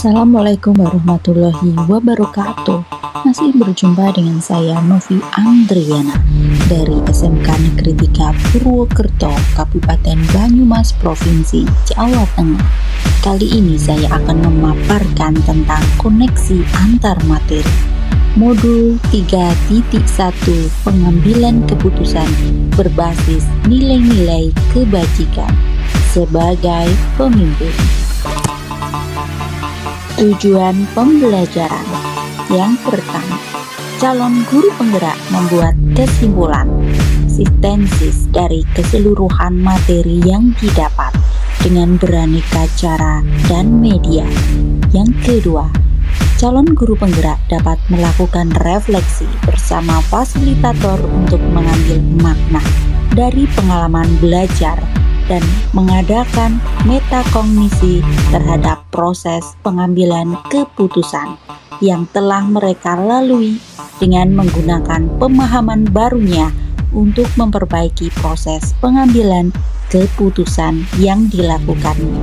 Assalamualaikum warahmatullahi wabarakatuh. Masih berjumpa dengan saya Novi Andriana dari SMK Negeri 3 Purwokerto, Kabupaten Banyumas, Provinsi Jawa Tengah. Kali ini saya akan memaparkan tentang koneksi antar materi. Modul 3.1 Pengambilan keputusan berbasis nilai-nilai kebajikan sebagai pemimpin. Tujuan pembelajaran. Yang pertama, calon guru penggerak membuat kesimpulan sintesis dari keseluruhan materi yang didapat dengan beraneka cara dan media. Yang kedua, calon guru penggerak dapat melakukan refleksi bersama fasilitator untuk mengambil makna dari pengalaman belajar dan mengadakan metakognisi terhadap proses pengambilan keputusan yang telah mereka lalui dengan menggunakan pemahaman barunya untuk memperbaiki proses pengambilan keputusan yang dilakukannya.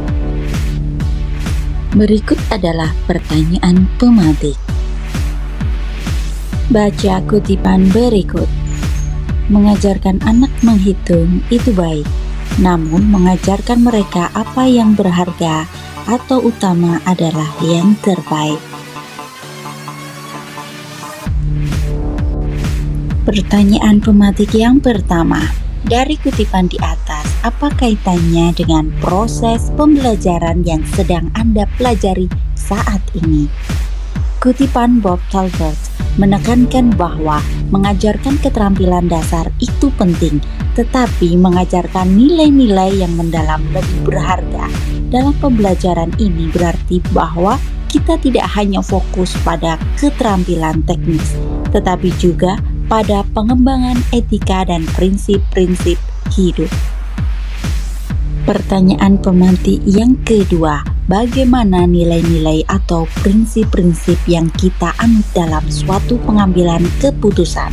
Berikut adalah pertanyaan pemantik. Baca kutipan berikut. Mengajarkan anak menghitung itu baik, namun mengajarkan mereka apa yang berharga atau utama adalah yang terbaik. Pertanyaan pemantik yang pertama, dari kutipan di atas, apa kaitannya dengan proses pembelajaran yang sedang Anda pelajari saat ini? Kutipan Bob Talbot menekankan bahwa mengajarkan keterampilan dasar itu penting, tetapi mengajarkan nilai-nilai yang mendalam lebih berharga. Dalam pembelajaran ini berarti bahwa kita tidak hanya fokus pada keterampilan teknis, tetapi juga pada pengembangan etika dan prinsip-prinsip hidup. Pertanyaan pemantik yang kedua, bagaimana nilai-nilai atau prinsip-prinsip yang kita anut dalam suatu pengambilan keputusan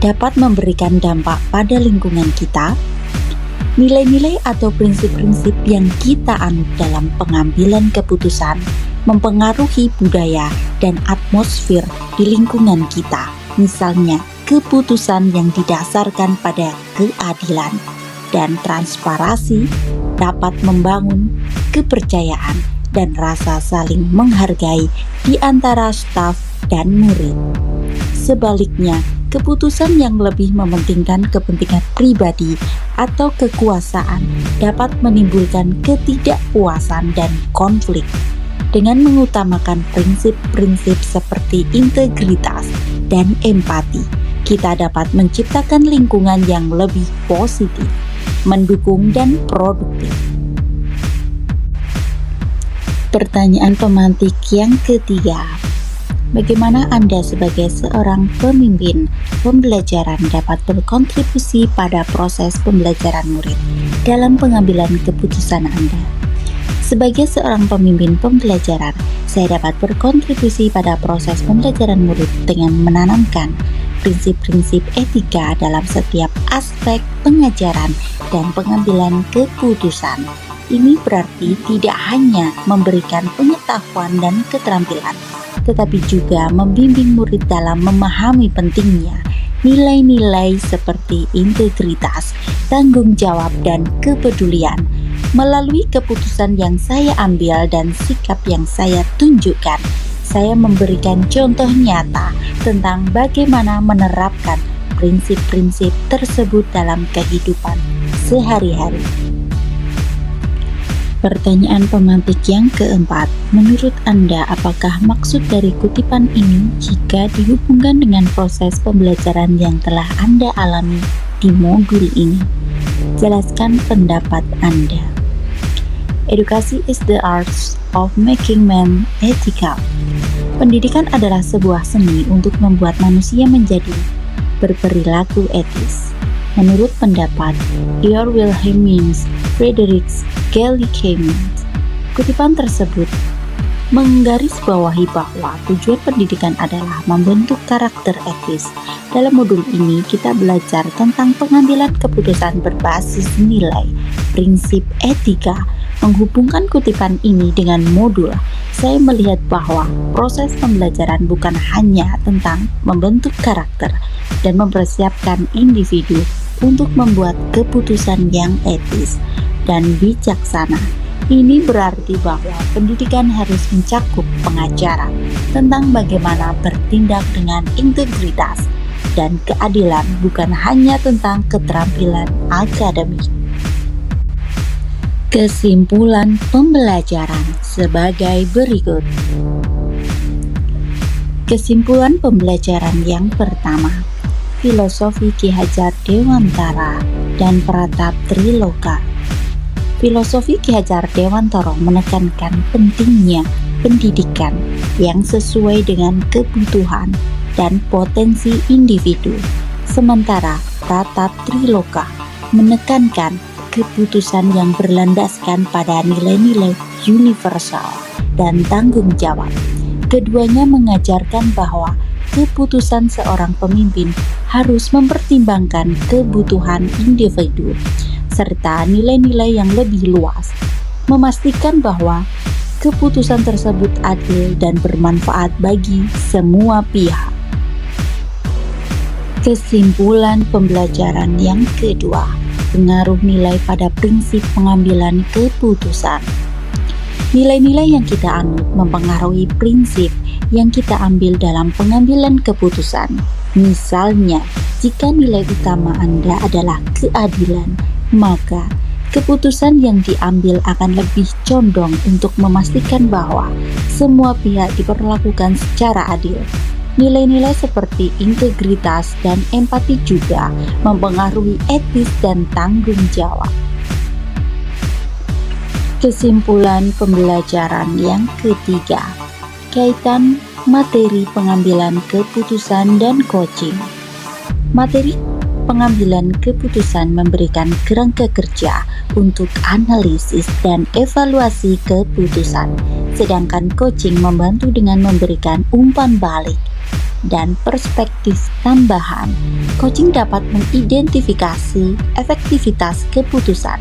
dapat memberikan dampak pada lingkungan kita? Nilai-nilai atau prinsip-prinsip yang kita anut dalam pengambilan keputusan mempengaruhi budaya dan atmosfer di lingkungan kita. Misalnya, keputusan yang didasarkan pada keadilan dan transparansi dapat membangun kepercayaan dan rasa saling menghargai di antara staf dan murid. Sebaliknya, keputusan yang lebih mementingkan kepentingan pribadi atau kekuasaan dapat menimbulkan ketidakpuasan dan konflik. Dengan mengutamakan prinsip-prinsip seperti integritas dan empati, kita dapat menciptakan lingkungan yang lebih positif, mendukung dan produktif. Pertanyaan pemantik yang ketiga, bagaimana Anda sebagai seorang pemimpin pembelajaran dapat berkontribusi pada proses pembelajaran murid dalam pengambilan keputusan Anda? Sebagai seorang pemimpin pembelajaran, saya dapat berkontribusi pada proses pembelajaran murid dengan menanamkan prinsip-prinsip etika dalam setiap aspek pengajaran dan pengambilan keputusan. Ini berarti tidak hanya memberikan pengetahuan dan keterampilan, tetapi juga membimbing murid dalam memahami pentingnya nilai-nilai seperti integritas, tanggung jawab, dan kepedulian. Melalui keputusan yang saya ambil dan sikap yang saya tunjukkan, saya memberikan contoh nyata tentang bagaimana menerapkan prinsip-prinsip tersebut dalam kehidupan sehari-hari. Pertanyaan pemantik yang keempat, menurut Anda apakah maksud dari kutipan ini jika dihubungkan dengan proses pembelajaran yang telah Anda alami di modul ini? Jelaskan pendapat Anda. Edukasi is the art of making man ethical. Pendidikan adalah sebuah seni untuk membuat manusia menjadi berperilaku etis. Menurut pendapat Georg Wilhelm Friedrich Gillikin, kutipan tersebut menggarisbawahi bahwa tujuan pendidikan adalah membentuk karakter etis. Dalam modul ini kita belajar tentang pengambilan keputusan berbasis nilai, prinsip etika. Menghubungkan kutipan ini dengan modul saya melihat bahwa proses pembelajaran bukan hanya tentang membentuk karakter dan mempersiapkan individu untuk membuat keputusan yang etis dan bijaksana. Ini berarti bahwa pendidikan harus mencakup pengajaran tentang bagaimana bertindak dengan integritas dan keadilan, bukan hanya tentang keterampilan akademik. Kesimpulan pembelajaran sebagai berikut. Kesimpulan pembelajaran yang pertama, filosofi Ki Hajar Dewantara dan Pratap Triloka. Filosofi Ki Hajar Dewantara menekankan pentingnya pendidikan yang sesuai dengan kebutuhan dan potensi individu, sementara Pratap Triloka menekankan keputusan yang berlandaskan pada nilai-nilai universal dan tanggung jawab. Keduanya mengajarkan bahwa keputusan seorang pemimpin harus mempertimbangkan kebutuhan individu serta nilai-nilai yang lebih luas, memastikan bahwa keputusan tersebut adil dan bermanfaat bagi semua pihak. Kesimpulan pembelajaran yang kedua, pengaruh nilai pada prinsip pengambilan keputusan. Nilai-nilai yang kita anut mempengaruhi prinsip yang kita ambil dalam pengambilan keputusan. Misalnya, jika nilai utama Anda adalah keadilan, maka keputusan yang diambil akan lebih condong untuk memastikan bahwa semua pihak diperlakukan secara adil. Nilai-nilai seperti integritas dan empati juga mempengaruhi etis dan tanggung jawab. Kesimpulan pembelajaran yang ketiga, kaitan materi pengambilan keputusan dan coaching. Materi pengambilan keputusan memberikan kerangka kerja untuk analisis dan evaluasi keputusan, sedangkan coaching membantu dengan memberikan umpan balik dan perspektif tambahan. Coaching dapat mengidentifikasi efektivitas keputusan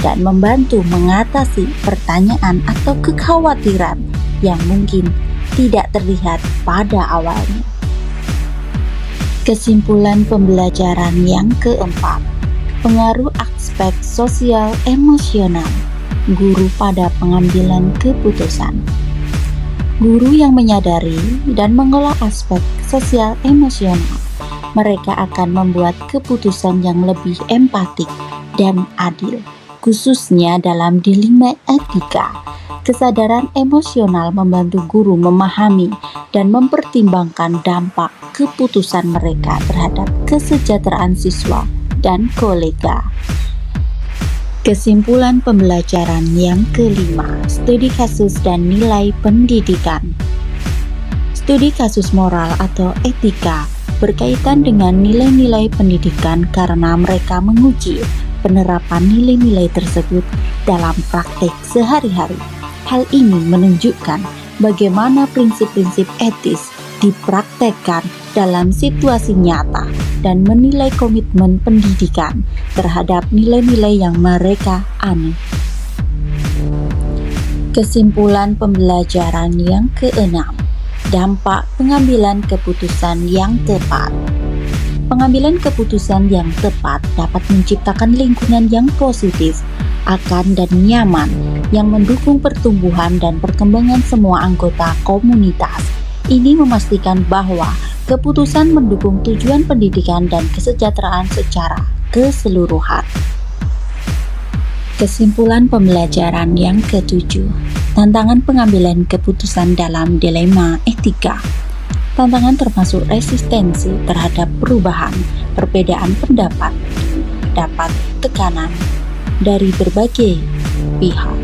dan membantu mengatasi pertanyaan atau kekhawatiran yang mungkin tidak terlihat pada awalnya. Kesimpulan pembelajaran yang keempat, pengaruh aspek sosial emosional guru pada pengambilan keputusan. Guru yang menyadari dan mengolah aspek sosial emosional, mereka akan membuat keputusan yang lebih empatik dan adil, khususnya dalam dilema etika. Kesadaran emosional membantu guru memahami dan mempertimbangkan dampak keputusan mereka terhadap kesejahteraan siswa dan kolega. Kesimpulan pembelajaran yang kelima, studi kasus dan nilai pendidikan. Studi kasus moral atau etika berkaitan dengan nilai-nilai pendidikan karena mereka menguji penerapan nilai-nilai tersebut dalam praktek sehari-hari. Hal ini menunjukkan bagaimana prinsip-prinsip etis dipraktekkan dalam situasi nyata dan menilai komitmen pendidikan terhadap nilai-nilai yang mereka anut. Kesimpulan pembelajaran yang keenam, dampak pengambilan keputusan yang tepat. Pengambilan keputusan yang tepat dapat menciptakan lingkungan yang positif, aman dan nyaman yang mendukung pertumbuhan dan perkembangan semua anggota komunitas. Ini memastikan bahwa keputusan mendukung tujuan pendidikan dan kesejahteraan secara keseluruhan. Kesimpulan pembelajaran yang ketujuh, tantangan pengambilan keputusan dalam dilema etika. Tantangan termasuk resistensi terhadap perubahan, perbedaan pendapat, dapat tekanan dari berbagai pihak.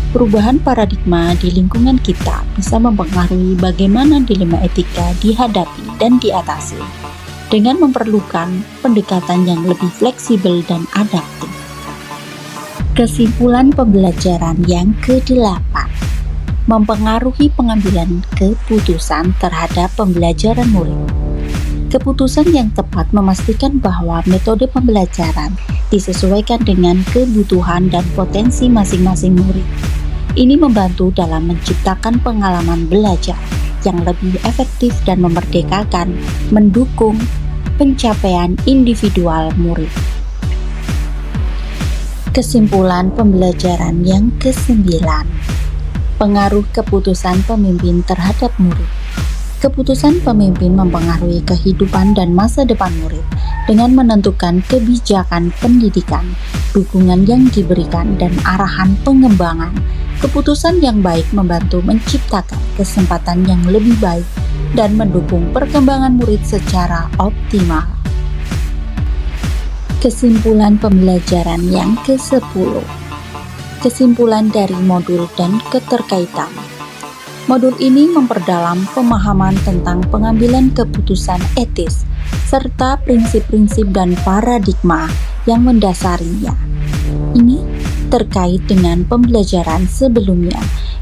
Perubahan paradigma di lingkungan kita bisa mempengaruhi bagaimana dilema etika dihadapi dan diatasi, dengan memerlukan pendekatan yang lebih fleksibel dan adaptif. Kesimpulan pembelajaran yang kedelapan, mempengaruhi pengambilan keputusan terhadap pembelajaran murid. Keputusan yang tepat memastikan bahwa metode pembelajaran disesuaikan dengan kebutuhan dan potensi masing-masing murid. Ini membantu dalam menciptakan pengalaman belajar yang lebih efektif dan memerdekakan, mendukung pencapaian individual murid. Kesimpulan pembelajaran yang ke-9, pengaruh keputusan pemimpin terhadap murid. Keputusan pemimpin mempengaruhi kehidupan dan masa depan murid dengan menentukan kebijakan pendidikan, dukungan yang diberikan, dan arahan pengembangan. Keputusan yang baik membantu menciptakan kesempatan yang lebih baik dan mendukung perkembangan murid secara optimal. Kesimpulan pembelajaran yang ke-10, kesimpulan dari modul dan keterkaitan. Modul ini memperdalam pemahaman tentang pengambilan keputusan etis, serta prinsip-prinsip dan paradigma yang mendasarinya. Ini terkait dengan pembelajaran sebelumnya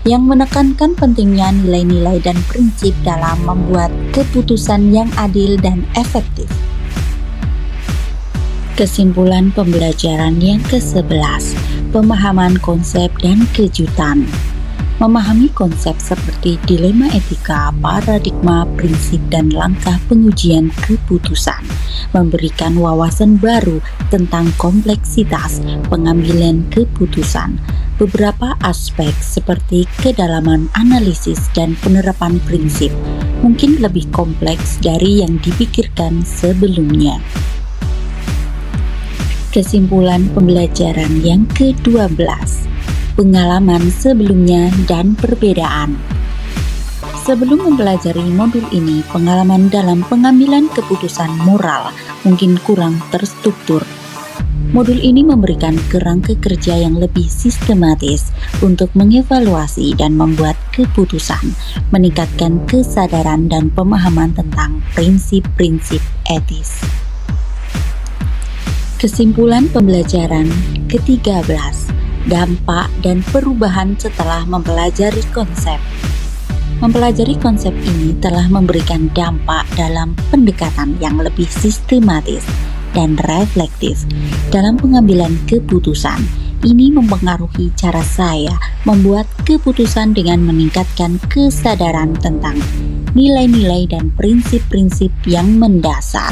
yang menekankan pentingnya nilai-nilai dan prinsip dalam membuat keputusan yang adil dan efektif. Kesimpulan pembelajaran yang ke-11, pemahaman konsep dan kejutan. Memahami konsep seperti dilema etika, paradigma, prinsip, dan langkah pengujian keputusan memberikan wawasan baru tentang kompleksitas pengambilan keputusan. Beberapa aspek seperti kedalaman analisis dan penerapan prinsip mungkin lebih kompleks dari yang dipikirkan sebelumnya. Kesimpulan pembelajaran yang ke-12, pengalaman sebelumnya dan perbedaan. Sebelum mempelajari modul ini, pengalaman dalam pengambilan keputusan moral mungkin kurang terstruktur. Modul ini memberikan kerangka kerja yang lebih sistematis untuk mengevaluasi dan membuat keputusan, meningkatkan kesadaran dan pemahaman tentang prinsip-prinsip etis. Kesimpulan pembelajaran ke-13, dampak dan perubahan setelah mempelajari konsep. Mempelajari konsep ini telah memberikan dampak dalam pendekatan yang lebih sistematis dan reflektif dalam pengambilan keputusan. Ini mempengaruhi cara saya membuat keputusan dengan meningkatkan kesadaran tentang nilai-nilai dan prinsip-prinsip yang mendasar.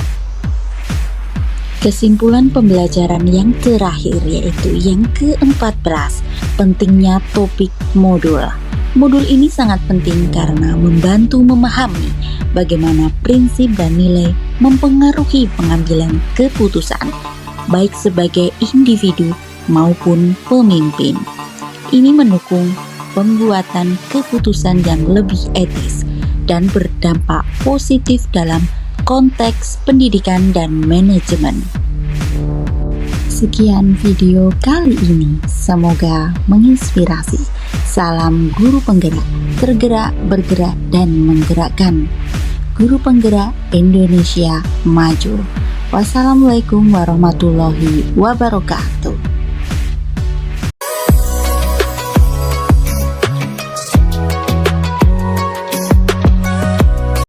Kesimpulan pembelajaran yang terakhir yaitu yang ke-14, pentingnya topik modul. Modul ini sangat penting karena membantu memahami bagaimana prinsip dan nilai mempengaruhi pengambilan keputusan, baik sebagai individu maupun pemimpin. Ini mendukung pembuatan keputusan yang lebih etis dan berdampak positif dalam konteks pendidikan dan manajemen. Sekian video kali ini, semoga menginspirasi. Salam guru penggerak, tergerak, bergerak, dan menggerakkan. Guru penggerak Indonesia maju. Wassalamualaikum warahmatullahi wabarakatuh.